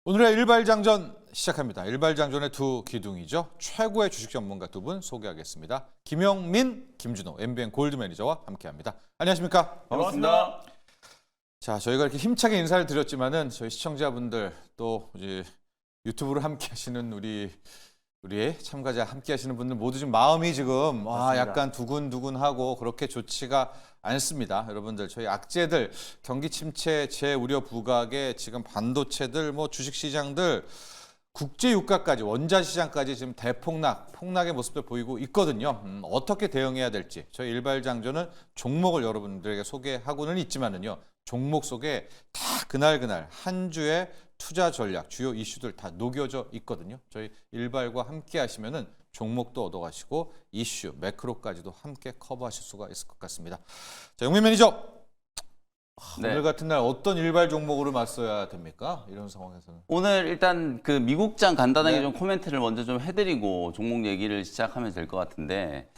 오늘의 일발장전 시작합니다. 일발장전의 두 기둥이죠. 최고의 주식 전문가 두 분 소개하겠습니다. 김영민, 김준호, MBN 골드 매니저와 함께합니다. 안녕하십니까? 반갑습니다. 자, 저희가 이렇게 힘차게 인사를 드렸지만은 저희 시청자분들 또 이제 유튜브를 함께하시는 우리의 참가자 함께하시는 분들 모두 지금 마음이 지금 약간 두근두근하고 그렇게 좋지가 않습니다. 여러분들 저희 악재들 경기 침체 재우려 부각에 지금 반도체들 주식시장들 국제 유가까지 원자 시장까지 지금 폭락의 모습을 보이고 있거든요. 어떻게 대응해야 될지 저희 일발장전은 종목을 여러분들에게 소개하고는 있지만은요. 종목 속에 다 그날 한 주의 투자 전략, 주요 이슈들 다 녹여져 있거든요. 저희 일발과 함께 하시면은 종목도 얻어가시고 이슈, 매크로까지도 함께 커버하실 수가 있을 것 같습니다. 자, 영민 매니저. 네. 오늘 같은 날 어떤 일발 종목으로 맞서야 됩니까? 이런 상황에서는. 오늘 일단 그 미국장 간단하게 네. 좀 코멘트를 먼저 좀 해드리고 종목 얘기를 시작하면 될 것 같은데,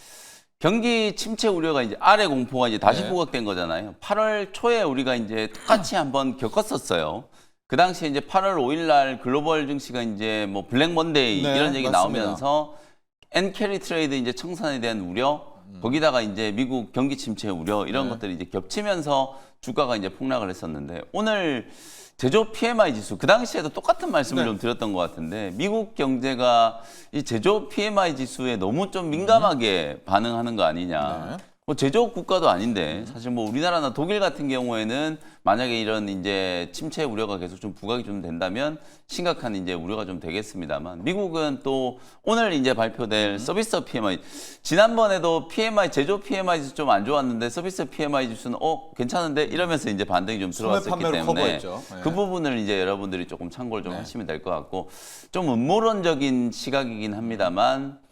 경기 침체 우려가 이제 아래 공포가 이제 다시 네. 부각된 거잖아요. 8월 초에 우리가 이제 똑같이 한번 겪었었어요. 그 당시에 이제 8월 5일 날 글로벌 증시가 이제 뭐 블랙 먼데이 네, 이런 얘기 맞습니다. 나오면서 엔캐리 트레이드 이제 청산에 대한 우려, 거기다가 이제 미국 경기 침체 우려 이런 네. 것들이 이제 겹치면서 주가가 이제 폭락을 했었는데, 오늘 제조 PMI 지수, 그 당시에도 똑같은 말씀을 네. 좀 드렸던 것 같은데, 미국 경제가 이 제조 PMI 지수에 너무 좀 민감하게 반응하는 거 아니냐. 네. 뭐 제조업 국가도 아닌데 사실 뭐 우리나라나 독일 같은 경우에는 만약에 이런 이제 침체 우려가 계속 좀 부각이 좀 된다면 심각한 이제 우려가 좀 되겠습니다만, 미국은 또 오늘 이제 발표될 서비스 PMI, 지난번에도 PMI 제조 PMI 지수 좀 안 좋았는데 서비스 PMI 지수는 괜찮은데 이러면서 이제 반등이 좀 들어왔었기 판매로 때문에 커버했죠. 네. 그 부분을 이제 여러분들이 조금 참고를 좀 하시면 될 것 같고, 좀 음모론적인 시각이긴 합니다만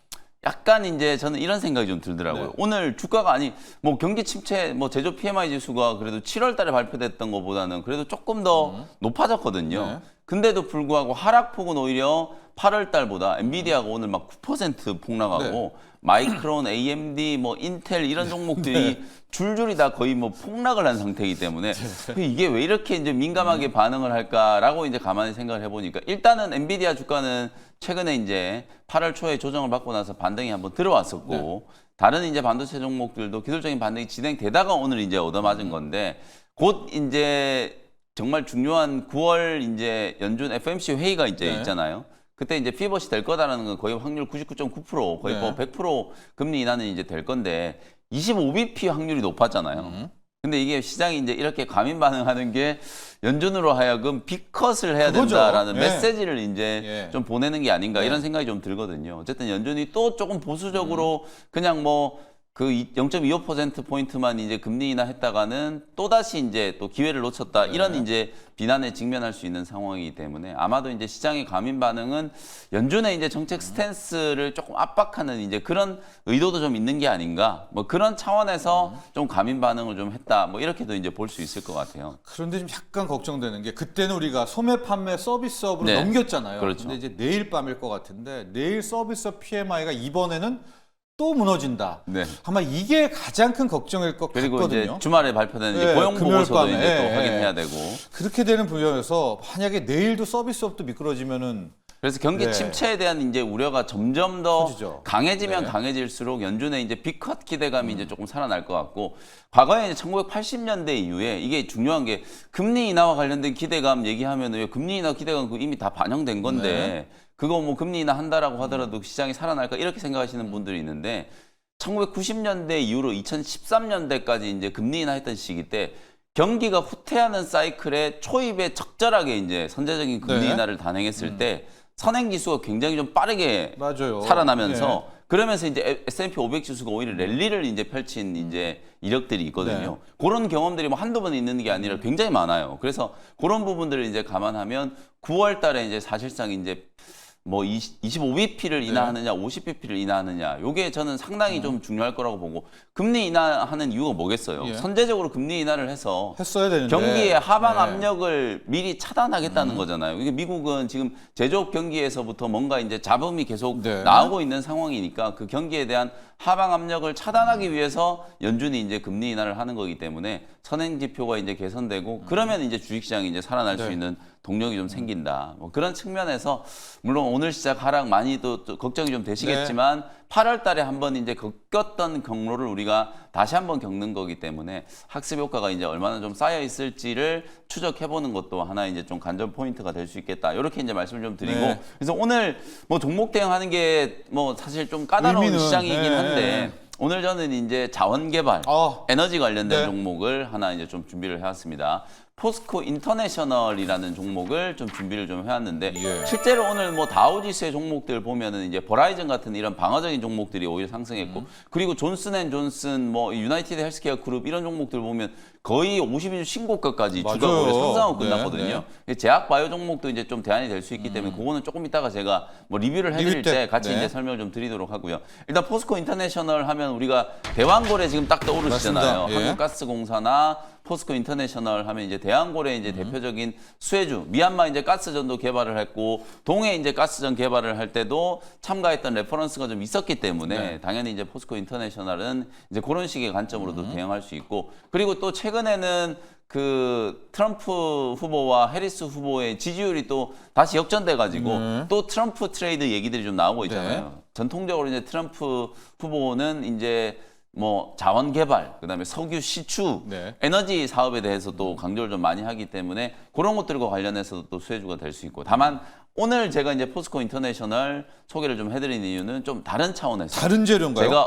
약간 이제 저는 이런 생각이 좀 들더라고요. 네. 오늘 주가가 뭐 경기 침체, 뭐 제조 PMI 지수가 그래도 7월 달에 발표됐던 것보다는 그래도 조금 더 높아졌거든요. 네. 근데도 불구하고 하락폭은 오히려 8월 달보다 엔비디아가 오늘 막 9% 폭락하고 네. 마이크론, AMD, 뭐 인텔 이런 종목들이 줄줄이 다 거의 뭐 폭락을 한 상태이기 때문에 이게 왜 이렇게 이제 민감하게 반응을 할까라고 이제 가만히 생각을 해보니까, 일단은 엔비디아 주가는 최근에 이제 8월 초에 조정을 받고 나서 반등이 한번 들어왔었고, 다른 이제 반도체 종목들도 기술적인 반등이 진행되다가 오늘 이제 얻어맞은 건데, 곧 이제 정말 중요한 9월 이제 연준 FOMC 회의가 이제 네. 있잖아요. 그때 이제 피벗이 될 거다라는 건 거의 확률 99.9%, 거의 뭐 100% 금리 인하는 이제 될 건데 25bp 확률이 높았잖아요. 근데 이게 시장이 이제 이렇게 과민 반응하는 게 연준으로 하여금 빅컷을 해야 그거죠. 된다라는 예. 메시지를 이제 예. 좀 보내는 게 아닌가 예. 이런 생각이 좀 들거든요. 어쨌든 연준이 또 조금 보수적으로 그냥 뭐 그 0.25%포인트만 이제 금리 인하했다가는 또다시 이제 또 기회를 놓쳤다. 이런 이제 비난에 직면할 수 있는 상황이기 때문에 아마도 이제 시장의 과민 반응은 연준의 이제 정책 스탠스를 조금 압박하는 이제 그런 의도도 좀 있는 게 아닌가. 뭐 그런 차원에서 좀 과민 반응을 좀 했다. 뭐 이렇게도 이제 볼 수 있을 것 같아요. 그런데 좀 약간 걱정되는 게, 그때는 우리가 소매 판매 서비스업으로 네. 넘겼잖아요. 그렇죠. 근데 이제 내일 밤일 것 같은데 내일 서비스업 PMI가 이번에는 또 무너진다. 네. 아마 이게 가장 큰 걱정일 것 그리고 같거든요. 이제 주말에 발표되는 이제 네, 고용 보고서도 금요일 밤에. 이제 또 예, 확인해야 예. 되고. 그렇게 되는 부분에서 만약에 내일도 서비스업도 미끄러지면은 그래서 경기 네. 침체에 대한 이제 우려가 점점 더 커지죠. 강해지면 네. 강해질수록 연준의 이제 빅컷 기대감이 이제 조금 살아날 것 같고, 과거에 이제 1980년대 이후에 이게 중요한 게, 금리 인하와 관련된 기대감 얘기하면 왜 금리 인하 기대감 그거 이미 다 반영된 건데 네. 그거 뭐 금리 인하 한다라고 하더라도 시장이 살아날까 이렇게 생각하시는 분들이 있는데, 1990년대 이후로 2013년대까지 이제 금리 인하했던 시기 때 경기가 후퇴하는 사이클에 초입에 적절하게 이제 선제적인 금리 네. 인하를 단행했을 때 선행 지수가 굉장히 좀 빠르게 맞아요. 살아나면서 예. 그러면서 이제 S&P 500 지수가 오히려 랠리를 이제 펼친 이제 이력들이 있거든요. 그런 경험들이 뭐 한두 번 있는 게 아니라 굉장히 많아요. 그래서 그런 부분들을 이제 감안하면 9월 달에 이제 사실상 이제 뭐 25bp를 인하하느냐, 50bp를 인하하느냐, 요게 저는 상당히 좀 중요할 거라고 보고, 금리 인하하는 이유가 뭐겠어요? 예. 선제적으로 금리 인하를 해서 했어야 되는데 경기의 하방 네. 압력을 미리 차단하겠다는 거잖아요. 이게 미국은 지금 제조업 경기에서부터 뭔가 이제 잡음이 계속 네. 나오고 있는 상황이니까 그 경기에 대한 하방 압력을 차단하기 위해서 연준이 이제 금리 인하를 하는 거기 때문에 선행 지표가 이제 개선되고, 그러면 이제 주식시장이 이제 살아날 수 네. 있는 동력이 좀 생긴다. 뭐 그런 측면에서 물론 오늘 시작 하락 많이 또 걱정이 좀 되시겠지만 8월 달에 한번 이제 겪었던 경로를 우리가 다시 한번 겪는 거기 때문에 학습 효과가 이제 얼마나 좀 쌓여 있을지를 추적해 보는 것도 하나 이제 좀 관전 포인트가 될 수 있겠다. 이렇게 이제 말씀을 좀 드리고 네. 그래서 오늘 뭐 종목 대응하는 게 뭐 사실 좀 까다로운 의미는, 시장이긴 한데 네. 오늘 저는 이제 자원개발, 에너지 관련된 네. 종목을 하나 이제 좀 준비를 해왔습니다. 포스코 인터내셔널이라는 종목을 좀 준비를 좀 해왔는데 예. 실제로 오늘 뭐 다우지수의 종목들 보면은 이제 버라이즌 같은 이런 방어적인 종목들이 오히려 상승했고 그리고 존슨앤존슨 뭐 유나이티드 헬스케어 그룹 이런 종목들 보면 거의 50일 신고가까지 주가가 맞아요. 오히려 상승하고 네, 끝났거든요. 제약 바이오 종목도 이제 좀 대안이 될 수 있기 때문에 그거는 조금 이따가 제가 뭐 리뷰를 해드릴 리뷰 때, 때 같이 네. 이제 설명을 좀 드리도록 하고요. 일단 포스코 인터내셔널 하면 우리가 대왕거래 지금 딱 떠오르시잖아요. 맞습니다. 예. 한국가스공사나 포스코 인터내셔널 하면 이제 대왕고래 이제 대표적인 수혜주 미얀마 이제 가스전도 개발을 했고 동해 이제 가스전 개발을 할 때도 참가했던 레퍼런스가 좀 있었기 때문에 네. 당연히 이제 포스코 인터내셔널은 이제 그런 식의 관점으로도 대응할 수 있고 그리고 또 최근에는 그 트럼프 후보와 해리스 후보의 지지율이 또 다시 역전돼 가지고 또 트럼프 트레이드 얘기들이 좀 나오고 있잖아요. 전통적으로 이제 트럼프 후보는 이제 뭐 자원 개발, 그다음에 석유 시추, 네. 에너지 사업에 대해서 또 강조를 좀 많이 하기 때문에 그런 것들과 관련해서도 또 수혜주가 될 수 있고 다만 오늘 제가 이제 포스코 인터내셔널 소개를 좀 해드린 이유는 좀 다른 차원에서 다른 재료인가요? 제가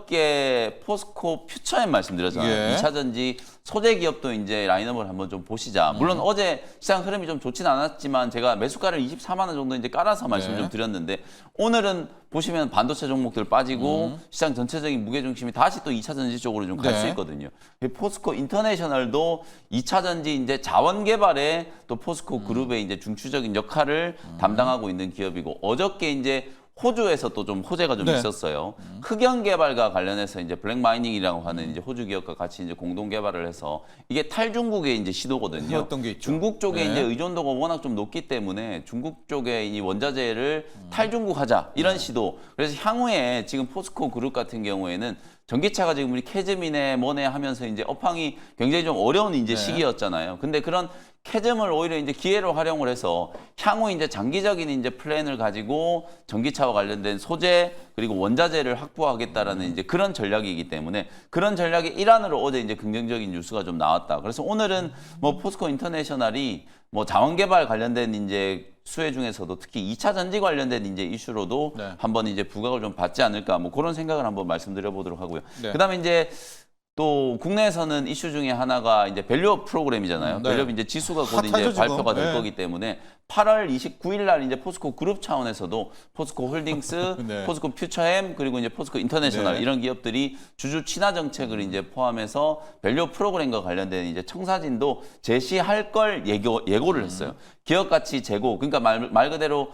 어저께 포스코 퓨처엠 말씀드렸잖아요. 예. 2차 전지 소재 기업도 이제 라인업을 한번 좀 보시자. 물론 어제 시장 흐름이 좀 좋진 않았지만 제가 매수가를 24만 원 정도 이제 깔아서 말씀 좀 드렸는데 오늘은 보시면 반도체 종목들 빠지고 시장 전체적인 무게 중심이 다시 또 2차 전지 쪽으로 좀 갈 수 네. 있거든요. 포스코 인터내셔널도 2차 전지 이제 자원 개발에 또 포스코 그룹의 이제 중추적인 역할을 담당하고 있는 기업이고 어저께 이제 호주에서 또 좀 호재가 좀 네. 있었어요. 흑연 개발과 관련해서 이제 블랙 마이닝이라고 하는 이제 호주 기업과 같이 이제 공동 개발을 해서 이게 탈중국의 이제 시도거든요. 해왔던 게 있죠. 중국 쪽에 네. 이제 의존도가 워낙 좀 높기 때문에 중국 쪽에 이 원자재를 탈중국하자 이런 시도. 그래서 향후에 지금 포스코 그룹 같은 경우에는 전기차가 지금 우리 캐즈미네 뭐네 하면서 이제 업황이 굉장히 좀 어려운 이제 시기였잖아요. 근데 그런 캐즘을 오히려 이제 기회로 활용을 해서 향후 이제 장기적인 이제 플랜을 가지고 전기차와 관련된 소재 그리고 원자재를 확보하겠다라는 이제 그런 전략이기 때문에 그런 전략의 일환으로 어제 이제 긍정적인 뉴스가 좀 나왔다. 그래서 오늘은 뭐 포스코 인터내셔널이 뭐 자원개발 관련된 이제 수혜 중에서도 특히 2차 전지 관련된 이제 이슈로도 네. 한번 이제 부각을 좀 받지 않을까 뭐 그런 생각을 한번 말씀드려 보도록 하고요. 네. 그다음에 이제 또 국내에서는 이슈 중에 하나가 이제 밸류업 프로그램이잖아요. 네. 밸류업 이제 지수가 곧 핫하죠, 이제 지금. 발표가 될 네. 거기 때문에 8월 29일 날 이제 포스코 그룹 차원에서도 포스코 홀딩스, 네. 포스코 퓨처햄 그리고 이제 포스코 인터내셔널 네. 이런 기업들이 주주 친화 정책을 이제 포함해서 밸류업 프로그램과 관련된 이제 청사진도 제시할 걸 예고를 했어요. 기업 가치 재고 그러니까 말 그대로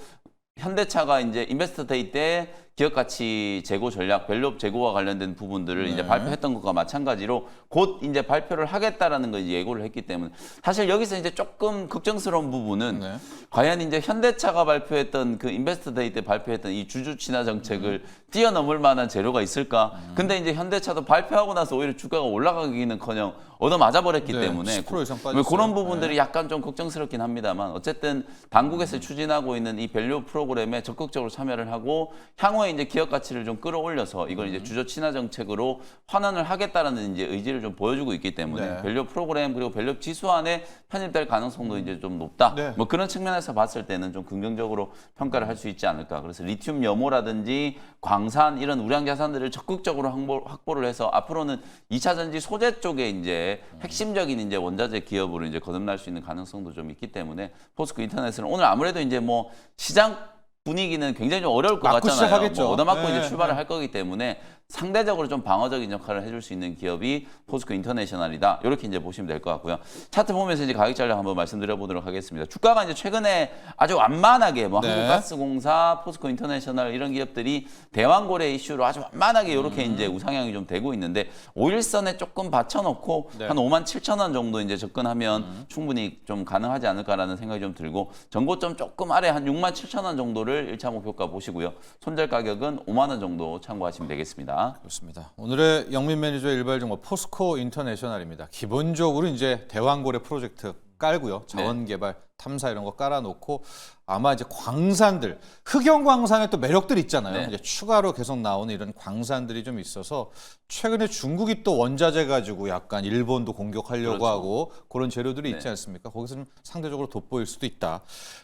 현대차가 이제 인베스터 데이 때 기업 가치 재고 전략, 밸류업 재고와 관련된 부분들을 이제 발표했던 것과 마찬가지로 곧 이제 발표를 하겠다라는 걸 이제 예고를 했기 때문에 사실 여기서 이제 조금 걱정스러운 부분은 과연 이제 현대차가 발표했던 그 인베스터 데이 때 발표했던 이 주주 친화 정책을 뛰어넘을 만한 재료가 있을까? 근데 이제 현대차도 발표하고 나서 오히려 주가가 올라가기는커녕 얻어맞아 버렸기 네, 때문에 10% 이상 뭐 빠졌어요. 그런 부분들이 약간 좀 걱정스럽긴 합니다만 어쨌든 당국에서 추진하고 있는 이 밸류 프로그램에 적극적으로 참여를 하고 향후에 이제 기업 가치를 좀 끌어올려서 이걸 이제 주주 친화 정책으로 환원을 하겠다라는 이제 의지를 좀 보여주고 있기 때문에 네. 밸류 프로그램 그리고 밸류 지수 안에 편입될 가능성도 이제 좀 높다. 네. 뭐 그런 측면에서 봤을 때는 좀 긍정적으로 평가를 할 수 있지 않을까. 그래서 리튬 염호라든지 광산 이런 우량 자산들을 적극적으로 확보를 해서 앞으로는 2차 전지 소재 쪽에 이제 핵심적인 이제 원자재 기업으로 이제 거듭날 수 있는 가능성도 좀 있기 때문에 포스코 인터넷은 오늘 아무래도 이제 뭐 시장 분위기는 굉장히 좀 어려울 것 맞고 같잖아요. 시작하겠죠. 뭐 얻어맞고 네, 이제 출발을 할 거기 때문에 상대적으로 좀 방어적인 역할을 해줄 수 있는 기업이 포스코 인터내셔널이다. 이렇게 이제 보시면 될 것 같고요. 차트 보면서 이제 가격 전략 한번 말씀드려 보도록 하겠습니다. 주가가 이제 최근에 아주 완만하게 뭐 네. 한국가스공사, 포스코 인터내셔널 이런 기업들이 대왕고래 이슈로 아주 완만하게 이렇게 이제 우상향이 좀 되고 있는데 5일선에 조금 받쳐놓고 네. 한 57,000원 정도 이제 접근하면 충분히 좀 가능하지 않을까라는 생각이 좀 들고 전고점 조금 아래 한 67,000원 정도를 1차 목표가 보시고요. 손절 가격은 5만 원 정도 참고하시면 되겠습니다. 그렇습니다. 오늘의 영민 매니저의 일발 종목 포스코 인터내셔널입니다. 기본적으로 이제 대왕고래 프로젝트 깔고요. 자원 개발 탐사 이런 거 깔아놓고 아마 이제 광산들, 흑연 광산의 또 매력들 있잖아요. 네. 이제 추가로 계속 나오는 이런 광산들이 좀 있어서 최근에 중국이 또 원자재 가지고 약간 일본도 공격하려고 그렇죠. 하고 그런 재료들이 있지 네. 않습니까? 거기서 좀 상대적으로 돋보일 수도 있다.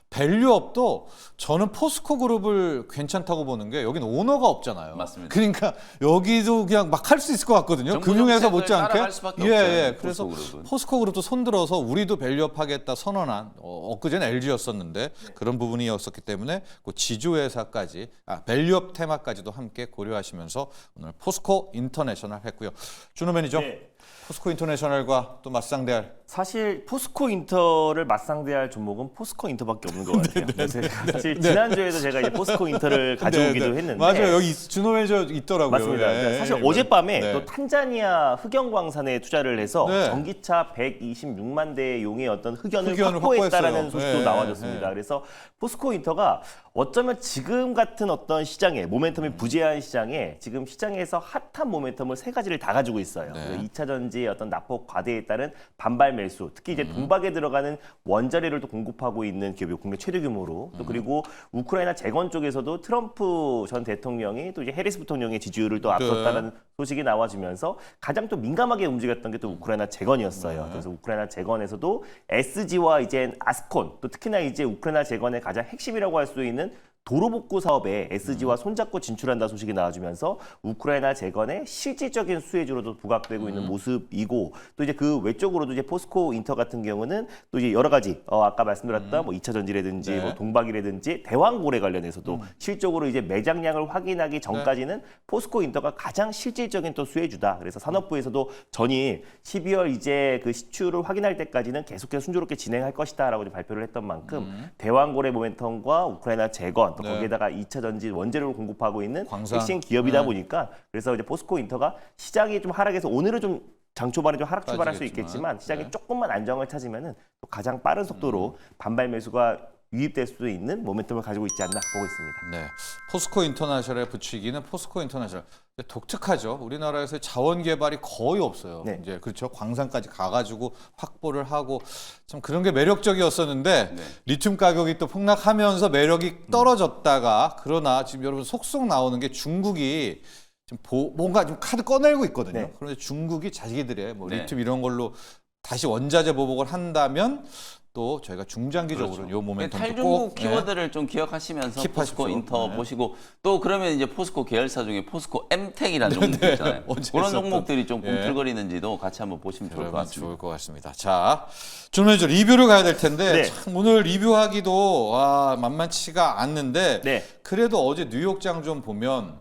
밸류업도 저는 포스코 그룹을 괜찮다고 보는 게 여긴 오너가 없잖아요. 맞습니다. 그러니까 여기도 그냥 막 할 수 있을 것 같거든요. 정부 금융회사 정책을 못지않게. 따라갈 수밖에 예, 없어요, 예. 그래서 포스코 그룹은. 포스코 그룹도 손들어서 우리도 밸류업하겠다 선언한 엊그제는 LG였었는데 그런 부분이었었기 때문에 그 지주회사까지 밸류업 테마까지도 함께 고려하시면서 오늘 포스코 인터내셔널 했고요. 준호 매니저, 네. 포스코 인터내셔널과 또 맞상대할 사실 포스코 인터를 맞상대할 종목은 포스코 인터밖에 없는 것 같아요. 사실 지난주에도 제가 이제 포스코 인터를 가져오기도 했는데 맞아요. 여기 준호 매니저 있더라고요. 맞습니다. 예, 사실 예, 어젯밤에 네. 또 탄자니아 흑연광산에 투자를 해서 네. 전기차 126만 대 용의 어떤 흑연을 흑연을 확보했다라는 확보했어요. 소식도 네, 나와줬습니다. 네. 그래서 포스코 인터가 어쩌면 지금 같은 어떤 시장에 모멘텀이 부재한 시장에 지금 시장에서 핫한 모멘텀을 세 가지를 다 가지고 있어요. 네. 2차 전지의 어떤 낙폭 과대에 따른 반발 매수, 특히 이제 동박에 들어가는 원자재를 또 공급하고 있는 기업이 국내 최대 규모로 또 그리고 우크라이나 재건 쪽에서도 트럼프 전 대통령이 또 이제 해리스 부통령의 지지율을 또 앞섰다는 소식이 나와주면서 가장 또 민감하게 움직였던 게 또 우크라이나 재건이었어요. 그래서 우크라이나 재건에서도 SG와 이제 아스콘 또 특히나 이제 우크라이나 재건의 가장 핵심이라고 할 수 있는 도로복구 사업에 SG와 손잡고 진출한다 소식이 나와주면서 우크라이나 재건의 실질적인 수혜주로도 부각되고 있는 모습이고 또 이제 그 외적으로도 이제 포스코 인터 같은 경우는 또 이제 여러 가지 아까 말씀드렸던 뭐 2차 전지라든지 네. 뭐 동박이라든지 대왕고래 관련해서도 실적으로 이제 매장량을 확인하기 전까지는 포스코 인터가 가장 실질적인 또 수혜주다. 그래서 산업부에서도 전일 12월 이제 그 시추를 확인할 때까지는 계속해서 순조롭게 진행할 것이다라고 발표를 했던 만큼 대왕고래 모멘텀과 우크라이나 재건 또 네. 거기에다가 2차 전지 원재료를 공급하고 있는 광산. 핵심 기업이다 네. 보니까 그래서 이제 포스코 인터가 시장이 좀 하락해서 오늘은 좀 장 초반에 좀 하락 출발할 수 빠지겠지만. 있겠지만 시장이 네. 조금만 안정을 찾으면은 또 가장 빠른 속도로 반발 매수가 유입될 수도 있는 모멘텀을 가지고 있지 않나 보고 있습니다. 네, 포스코 인터내셔널의 부추기는 포스코 인터내셔널 독특하죠. 우리나라에서 자원 개발이 거의 없어요. 네. 이제 그렇죠. 광산까지 가가지고 확보를 하고 참 그런 게 매력적이었었는데 네. 리튬 가격이 또 폭락하면서 매력이 떨어졌다가 그러나 지금 여러분 속속 나오는 게 중국이 지금 뭔가 좀 카드 꺼내고 있거든요. 네. 그런데 중국이 자기들의 뭐 네. 리튬 이런 걸로 다시 원자재 보복을 한다면 또 저희가 중장기적으로 요 모멘텀도 탈중국 꼭 키워드를 좀 기억하시면서 킵하십시오. 포스코 인터 네. 보시고 또 그러면 이제 포스코 계열사 중에 포스코 엠텍이라는 종목도 있잖아요. 언제 그런 했었던. 종목들이 좀 예. 꿈틀거리는지도 같이 한번 보시면 좋을 것 그러면 같습니다. 좋을 것 같습니다. 자, 좀 먼저 리뷰를 가야 될 텐데 네. 참 오늘 리뷰하기도 만만치가 않는데 네. 그래도 어제 뉴욕장 좀 보면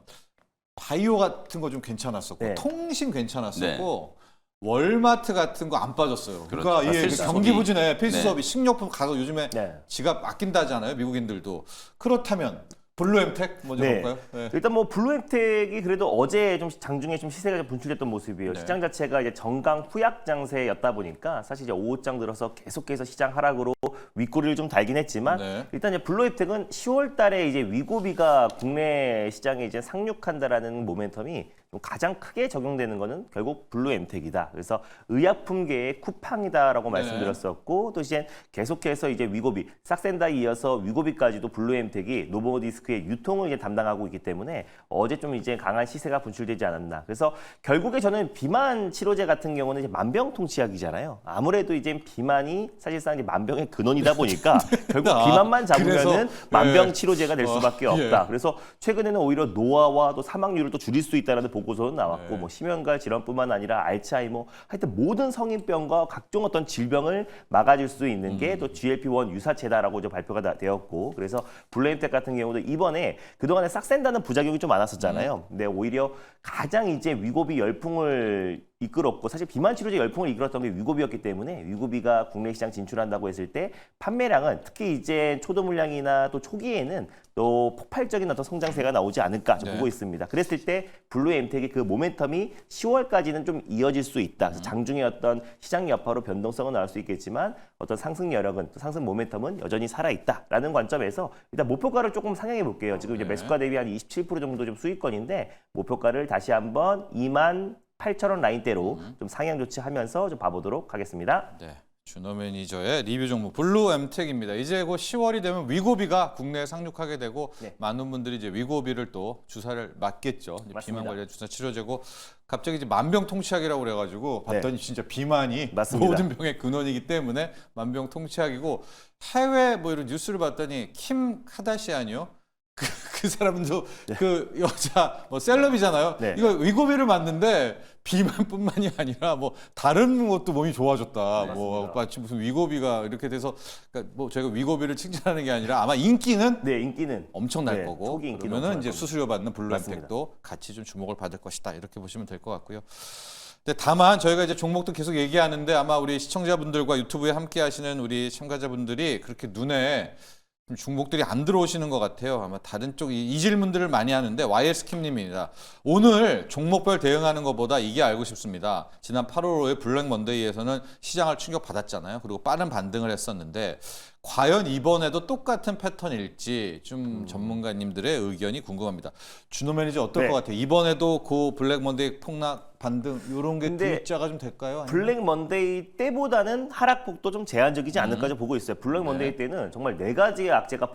바이오 같은 거 좀 괜찮았었고 네. 통신 괜찮았었고 월마트 같은 거 안 빠졌어요. 그러니까 그렇죠. 이게 필수 경기 소비. 부진에 필수 네. 수업이 식료품 가격 요즘에 네. 지갑 아낀다잖아요. 미국인들도. 그렇다면 블루엠텍 먼저 네. 볼까요? 네. 일단 뭐 블루엠텍이 그래도 어제 좀 장중에 좀 시세가 좀 분출됐던 모습이에요. 네. 시장 자체가 이제 정강 후약 장세였다 보니까 사실 이제 오후장 들어서 계속해서 시장 하락으로 윗꼬리를 좀 달긴 했지만 네. 일단 이제 블루엠텍은 10월달에 이제 위고비가 국내 시장에 이제 상륙한다라는 모멘텀이 좀 가장 크게 적용되는 거는 결국 블루엠텍이다. 그래서 의약품계의 쿠팡이다라고 네. 말씀드렸었고 또 이제 계속해서 이제 위고비, 싹센다에 이어서 위고비까지도 블루엠텍이 노보디스크의 유통을 이제 담당하고 있기 때문에 어제 좀 이제 강한 시세가 분출되지 않았나. 그래서 결국에 저는 비만 치료제 같은 경우는 이제 만병통치약이잖아요. 아무래도 이제 비만이 사실상 이제 만병의 근원이다 보니까 결국 비만만 잡으면은 그래서, 만병 치료제가 될 수밖에 예. 없다. 그래서 최근에는 오히려 노화와 또 사망률을 또 줄일 수 있다는 보고서는 나왔고 네. 뭐 심혈관 질환뿐만 아니라 알츠하이머 하여튼 모든 성인병과 각종 어떤 질병을 막아줄 수 있는 게 또 GLP-1 유사체다라고 이제 발표가 되었고 그래서 블루엠텍 같은 경우도 이번에 그동안에 싹센다는 부작용이 좀 많았었잖아요. 근데 오히려 가장 이제 위고비 열풍을 이끌었고 사실 비만 치료제 열풍을 이끌었던 게 위고비였기 때문에 위고비가 국내 시장 진출한다고 했을 때 판매량은 특히 이제 초도 물량이나 또 초기에는 또 폭발적인 어떤 성장세가 나오지 않을까 좀 네. 보고 있습니다. 그랬을 때 블루엠텍의 그 모멘텀이 10월까지는 좀 이어질 수 있다. 그래서 장중에 어떤 시장 여파로 변동성은 나올 수 있겠지만 어떤 상승 여력은 또 상승 모멘텀은 여전히 살아 있다라는 관점에서 일단 목표가를 조금 상향해 볼게요. 지금 이제 네. 매수가 대비 한 27% 정도 좀 수익권인데 목표가를 다시 한번 28,000원 라인대로 좀 상향 조치하면서 좀 봐보도록 하겠습니다. 네. 준호 매니저의 리뷰 종목 블루 엠텍입니다. 이제 곧 10월이 되면 위고비가 국내에 상륙하게 되고 네. 많은 분들이 이제 위고비를 또 주사를 맞겠죠. 이제 비만 맞습니다. 관련 주사 치료제고 갑자기 이제 만병통치약이라고 그래가지고 봤더니 진짜 비만이 맞습니다. 모든 병의 근원이기 때문에 만병통치약이고 해외 뭐 이런 뉴스를 봤더니 킴 카다시안이요. 그 사람도 그 여자 뭐 셀럽이잖아요. 네. 이거 위고비를 맞는데 비만뿐만이 아니라 뭐 다른 것도 몸이 좋아졌다. 네, 뭐 맞습니다. 마치 무슨 위고비가 이렇게 돼서 그러니까 뭐 저희가 위고비를 칭찬하는 게 아니라 아마 인기는 네, 인기는 엄청 날 네, 거고 초기 인기는 그러면은 엄청날 이제 겁니다. 수수료 받는 맞습니다. 블루엠텍도 같이 좀 주목을 받을 것이다. 이렇게 보시면 될 것 같고요. 근데 다만 저희가 이제 종목도 계속 얘기하는데 아마 우리 시청자분들과 유튜브에 함께 하시는 우리 참가자분들이 그렇게 눈에 좀 종목들이 안 들어오시는 것 같아요. 아마 다른 쪽 이 질문들을 많이 하는데 YS킴님입니다. 오늘 종목별 대응하는 것보다 이게 알고 싶습니다. 지난 8월 5일 블랙 먼데이에서는 시장을 충격받았잖아요. 그리고 빠른 반등을 했었는데 과연 이번에도 똑같은 패턴일지 좀 전문가님들의 의견이 궁금합니다. 준호 매니저 어떨 네. 것 같아요? 이번에도 그 블랙 먼데이 폭락 반등 이런 게 근데 V자가 좀 될까요? 아니면? 블랙 먼데이 때보다는 하락폭도 좀 제한적이지 않을까 좀 보고 있어요. 블랙 먼데이 때는 정말 네 가지의 악재가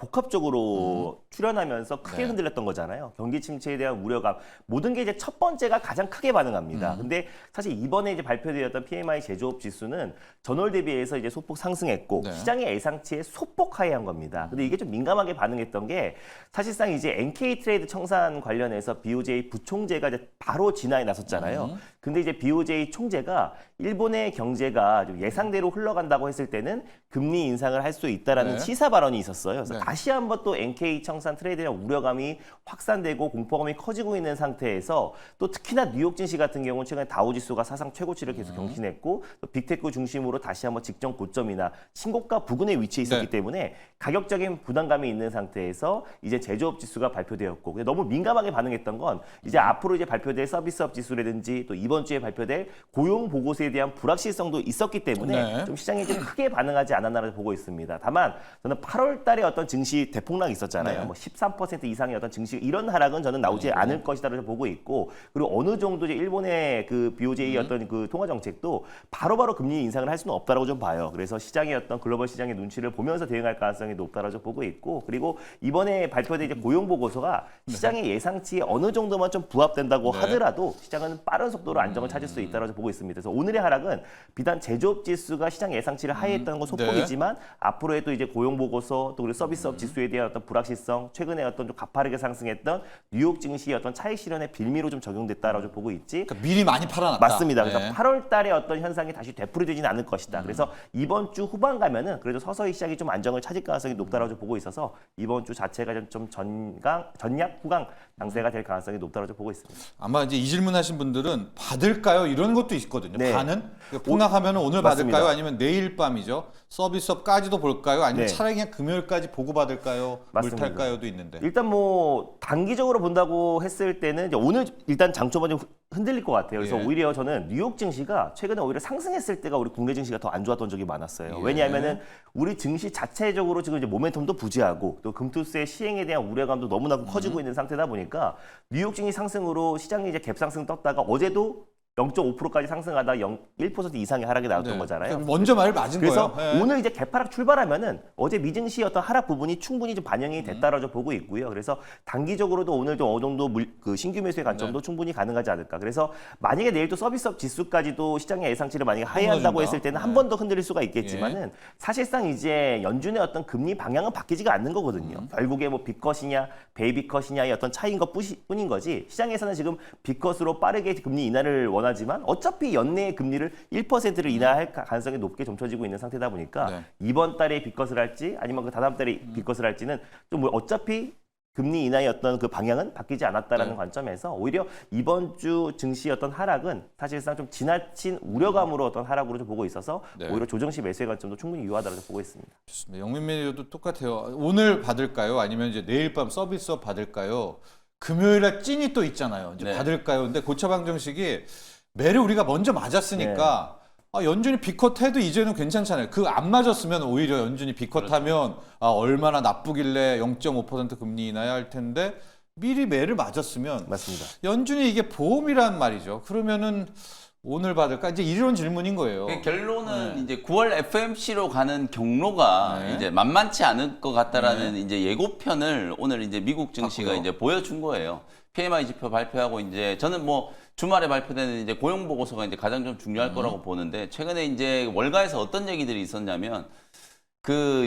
복합적으로 출현하면서 크게 네. 흔들렸던 거잖아요. 경기 침체에 대한 우려감 모든 게 이제 첫 번째가 가장 크게 반응합니다. 근데 사실 이번에 이제 발표되었던 PMI 제조업 지수는 전월 대비해서 이제 소폭 상승했고 네. 시장의 예상치에 소폭 하회한 겁니다. 근데 이게 좀 민감하게 반응했던 게 사실상 이제 NK 트레이드 청산 관련해서 BOJ 부총재가 이제 바로 진화에 나섰잖아요. 근데 이제 BOJ 총재가 일본의 경제가 좀 예상대로 흘러간다고 했을 때는 금리 인상을 할 수 있다라는 네. 시사 발언이 있었어요. 그래서 네. 다시 한번 또 NK 청산 트레이드에 대한 우려감이 확산되고 공포감이 커지고 있는 상태에서 또 특히나 뉴욕 증시 같은 경우는 최근에 다우지수가 사상 최고치를 계속 경신했고 또 빅테크 중심으로 다시 한번 직전 고점이나 신고가 부근에 위치해 있었기 네. 때문에 가격적인 부담감이 있는 상태에서 이제 제조업 지수가 발표되었고 근데 너무 민감하게 반응했던 건 이제 앞으로 이제 발표될 서비스업 지수라든지 또 이번 주에 발표될 고용 보고서에 대한 불확실성도 있었기 때문에 네. 좀 시장이 좀 크게 반응하지 않았나를 보고 있습니다. 다만 저는 8월 달에 어떤 증시 대폭락이 있었잖아요. 네. 뭐 13% 이상의 어떤 증시 이런 하락은 저는 나오지 않을 것이다라고 보고 있고 그리고 어느 정도 이제 일본의 그 BOJ 어떤 그 통화 정책도 바로바로 금리 인상을 할 수는 없다라고 좀 봐요. 그래서 시장의 어떤 글로벌 시장의 눈치를 보면서 대응할 가능성이 높다라고 좀 보고 있고 그리고 이번에 발표된 이제 고용 보고서가 시장의 예상치에 어느 정도만 좀 부합된다고 네. 하더라도 시장은 빠른 속도로 안정을 찾을 수 있다라고 보고 있습니다. 그래서 오늘의 하락은 비단 제조업 지수가 시장 예상치를 하회했다는 건 소폭이지만 앞으로의 또 이제 고용 보고서 또 그리고 서비스업 지수에 대한 어떤 불확실성, 최근에 어떤 좀 가파르게 상승했던 뉴욕 증시의 어떤 차익 실현의 빌미로 좀 적용됐다라고 좀 보고 있지. 그러니까 미리 많이 팔아놨다. 맞습니다. 그래서 네. 8월 달에 어떤 현상이 다시 되풀이되지는 않을 것이다. 그래서 이번 주 후반 가면은 그래도 서서히 시장이 좀 안정을 찾을 가능성이 높다라고 좀 보고 있어서 이번 주 자체가 좀 전약 후강 강세가 될 가능성이 높다라고 좀 보고 있습니다. 아마 이제 이 질문하신 분들은 받을까요? 이런 것도 있거든요. 네. 반은 폭락하면 오늘 맞습니다. 받을까요? 아니면 내일 밤이죠. 서비스업까지도 볼까요? 아니면 네. 차라리 그냥 금요일까지 보고 받을까요? 맞습니다. 물 탈까요도 있는데. 일단 뭐 단기적으로 본다고 했을 때는 이제 오늘 일단 장초반 좀 흔들릴 것 같아요. 그래서 예. 오히려 저는 뉴욕 증시가 최근에 오히려 상승했을 때가 우리 국내 증시가 더 안 좋았던 적이 많았어요. 예. 왜냐하면은 우리 증시 자체적으로 지금 이제 모멘텀도 부재하고 또 금투세 시행에 대한 우려감도 너무나 커지고 있는 상태다 보니까 뉴욕 증시 상승으로 시장이 이제 갭상승 떴다가 어제도 0.5%까지 상승하다 1% 이상의 하락이 나왔던 네. 거잖아요. 그럼 먼저 말을 맞은 그래서 거예요. 네. 오늘 이제 개파락 출발하면은 어제 미증시 어떤 하락 부분이 충분히 좀 반영이 됐다라고 보고 있고요. 그래서 단기적으로도 오늘도 어느 정도 그 신규 매수의 관점도 충분히 가능하지 않을까. 그래서 만약에 내일 또 서비스업 지수까지도 시장의 예상치를 만약에 하회한다고 흔들어준다. 했을 때는 네. 한 번 더 흔들릴 수가 있겠지만은 사실상 이제 연준의 어떤 금리 방향은 바뀌지가 않는 거거든요. 결국에 뭐 빅컷이냐 베이비컷이냐의 어떤 차이인 것 뿐인 거지. 시장에서는 지금 빅컷으로 빠르게 금리 인하를 원하지만 어차피 연내의 금리를 1%를 인하할 가능성이 높게 점쳐지고 있는 상태다 보니까 네. 이번 달에 빅컷을 할지 아니면 그 다다음 달에 빅컷을 할지는 좀 뭐 어차피 금리 인하의 어떤 그 방향은 바뀌지 않았다라는 네. 관점에서 오히려 이번 주 증시의 어떤 하락은 사실상 좀 지나친 우려감으로 어떤 하락으로 좀 보고 있어서 네. 오히려 조정시 매수의 관점도 충분히 유효하다고 보고 있습니다. 좋습니다. 영민 매니저도 똑같아요. 오늘 받을까요? 아니면 이제 내일 밤 서비스업 받을까요? 금요일에 찐이 또 있잖아요. 이제 네. 받을까요? 근데 고차방 정식이 매를 우리가 먼저 맞았으니까 연준이 비컷 해도 이제는 괜찮잖아요. 그 안 맞았으면 오히려 연준이 비컷하면 얼마나 나쁘길래 0.5% 금리 인하해야 할 텐데 미리 매를 맞았으면 맞습니다. 연준이 이게 보험이란 말이죠. 그러면은 오늘 받을까? 이제 이런 질문인 거예요. 그 결론은 이제 9월 FMC로 가는 경로가 네. 이제 만만치 않을 것 같다라는 이제 예고편을 오늘 이제 미국 증시가 봤고요. 이제 보여준 거예요. PMI 지표 발표하고 이제 저는 뭐 주말에 발표되는 이제 고용 보고서가 이제 가장 좀 중요할 거라고 보는데 최근에 이제 월가에서 어떤 얘기들이 있었냐면 그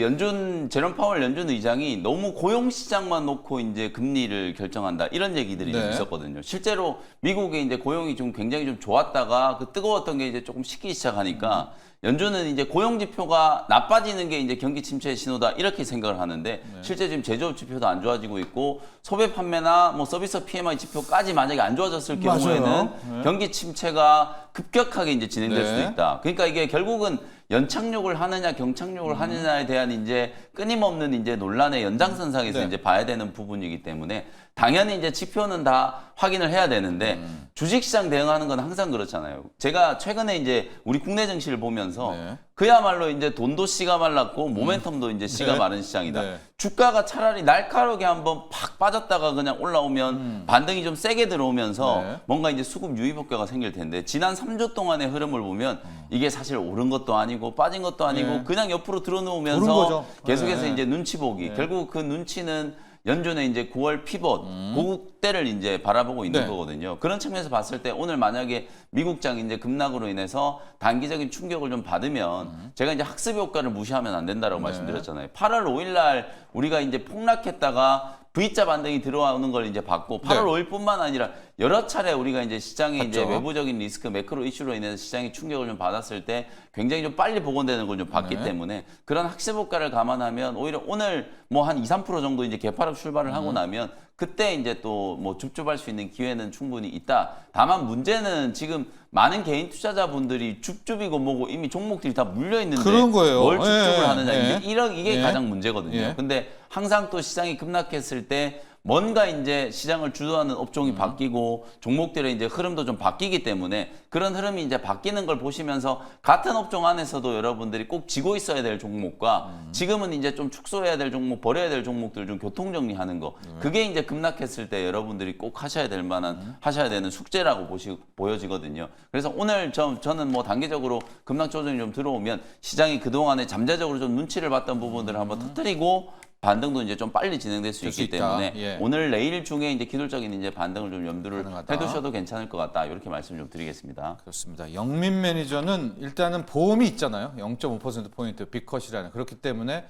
제롬 파월 연준 의장이 너무 고용 시장만 놓고 이제 금리를 결정한다 이런 얘기들이 좀 네. 있었거든요. 실제로 미국의 이제 고용이 좀 굉장히 좀 좋았다가 그 뜨거웠던 게 이제 조금 식기 시작하니까 연준은 이제 고용 지표가 나빠지는 게 이제 경기 침체의 신호다 이렇게 생각을 하는데 실제 지금 제조업 지표도 안 좋아지고 있고 소비 판매나 뭐 서비스 PMI 지표까지 만약에 안 좋아졌을 경우에는 맞아요. 경기 침체가 급격하게 이제 진행될 네. 수도 있다. 그러니까 이게 결국은 연착륙을 하느냐 경착륙을 하느냐에 대한 이제 끊임없는 이제 논란의 연장선상에서 네. 이제 봐야 되는 부분이기 때문에 당연히 이제 지표는 다 확인을 해야 되는데 주식시장 대응하는 건 항상 그렇잖아요. 제가 최근에 이제 우리 국내 증시를 보면서 네. 그야말로 이제 돈도 씨가 말랐고 모멘텀도 이제 씨가 네. 마른 시장이다. 네. 주가가 차라리 날카롭게 한번 팍 빠졌다가 그냥 올라오면 반등이 좀 세게 들어오면서 네. 뭔가 이제 수급 유입 효과가 생길 텐데 지난 3주 동안의 흐름을 보면 이게 사실 오른 것도 아니고 빠진 것도 아니고 네. 그냥 옆으로 오른 들어놓으면서 거죠. 계속해서 네. 이제 눈치 보기. 결국 그 눈치는 연준의 이제 9월 피벗 그때를 이제 바라보고 있는 네. 거거든요. 그런 측면에서 봤을 때 오늘 만약에 미국장 이제 급락으로 인해서 단기적인 충격을 좀 받으면 제가 이제 학습 효과를 무시하면 안 된다라고 말씀드렸잖아요. 8월 5일 날 우리가 이제 폭락했다가 V자 반등이 들어오는 걸 이제 봤고 8월 5일뿐만 아니라 여러 차례 우리가 이제 시장에 이제 봤죠. 외부적인 리스크 매크로 이슈로 인해서 시장이 충격을 좀 받았을 때 굉장히 좀 빨리 복원되는 걸 좀 봤기 네. 때문에 그런 학습 효과를 감안하면 오히려 오늘 뭐 한 2, 3% 정도 이제 개파락 출발을 하고 나면 그때 이제 또 뭐 줍줍할 수 있는 기회는 충분히 있다. 다만 문제는 지금 많은 개인 투자자분들이 줍줍이고 뭐고 이미 종목들이 다 물려 있는데 그런 거예요. 뭘 줍줍을 예, 하느냐 예. 이게 예. 가장 문제거든요. 예. 근데 항상 또 시장이 급락했을 때 뭔가 이제 시장을 주도하는 업종이 바뀌고 종목들의 이제 흐름도 좀 바뀌기 때문에 그런 흐름이 이제 바뀌는 걸 보시면서 같은 업종 안에서도 여러분들이 꼭 쥐고 있어야 될 종목과 지금은 이제 좀 축소해야 될 종목, 버려야 될 종목들 좀 교통 정리하는 거. 그게 이제 급락했을 때 여러분들이 꼭 하셔야 될 만한 하셔야 되는 숙제라고 보여지거든요. 그래서 오늘 저는 뭐 단기적으로 급락 조정이 좀 들어오면 시장이 그동안에 잠재적으로 좀 눈치를 봤던 부분들을 한번 터뜨리고 반등도 이제 좀 빨리 진행될 수 될 수 있기 있다. 때문에 예. 오늘 내일 중에 이제 기술적인 이제 반등을 좀 염두를 가능하다. 해두셔도 괜찮을 것 같다. 이렇게 말씀 좀 드리겠습니다. 그렇습니다. 영민 매니저는 일단은 보험이 있잖아요. 0.5%포인트 빅컷이라는. 그렇기 때문에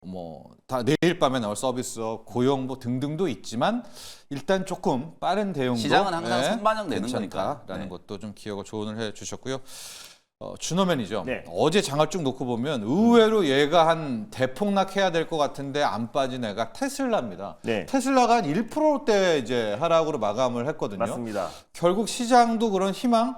뭐 다 내일 밤에 나올 서비스업, 고용 뭐 등등도 있지만 일단 조금 빠른 대응도 시장은 항상 선반영되는 괜찮다라는 거니까. 네. 것도 좀 기억을 조언을 해 주셨고요. 준호 매니저 네. 어제 장을 쭉 놓고 보면 의외로 얘가 한 대폭락해야 될 것 같은데 안 빠진 애가 테슬라입니다. 네. 테슬라가 한 1%대 이제 하락으로 마감을 했거든요. 맞습니다. 결국 시장도 그런 희망,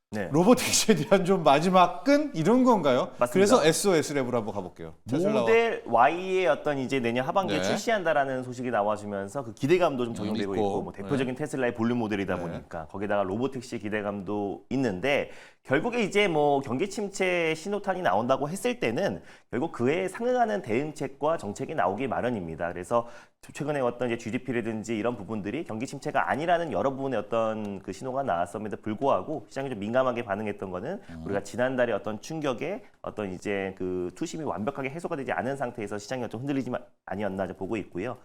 네. 로보틱스에 대한 좀 마지막 끈 이런 건가요? 맞습니다. 그래서 SOS 랩으로 한번 가볼게요. 테슬라와. 모델 Y의 어떤 이제 내년 하반기에 네. 출시한다라는 소식이 나와주면서 그 기대감도 좀 적용되고 있고. 있고 뭐 대표적인 테슬라의 볼륨 모델이다 네. 보니까 거기다가 로보택시 기대감도 있는데 결국에 이제 뭐 경기 침체 신호탄이 나온다고 했을 때는 결국 그에 상응하는 대응책과 정책이 나오기 마련입니다. 그래서 최근에 어떤 이제 GDP라든지 이런 부분들이 경기 침체가 아니라는 여러 부분의 어떤 그 신호가 나왔음에도 불구하고 시장이 좀 민감하게 반응했던 거는 우리가 지난달에 어떤 충격에 어떤 이제 그 투심이 완벽하게 해소가 되지 않은 상태에서 시장이 좀 흔들리지 아니었나 보고 있고요.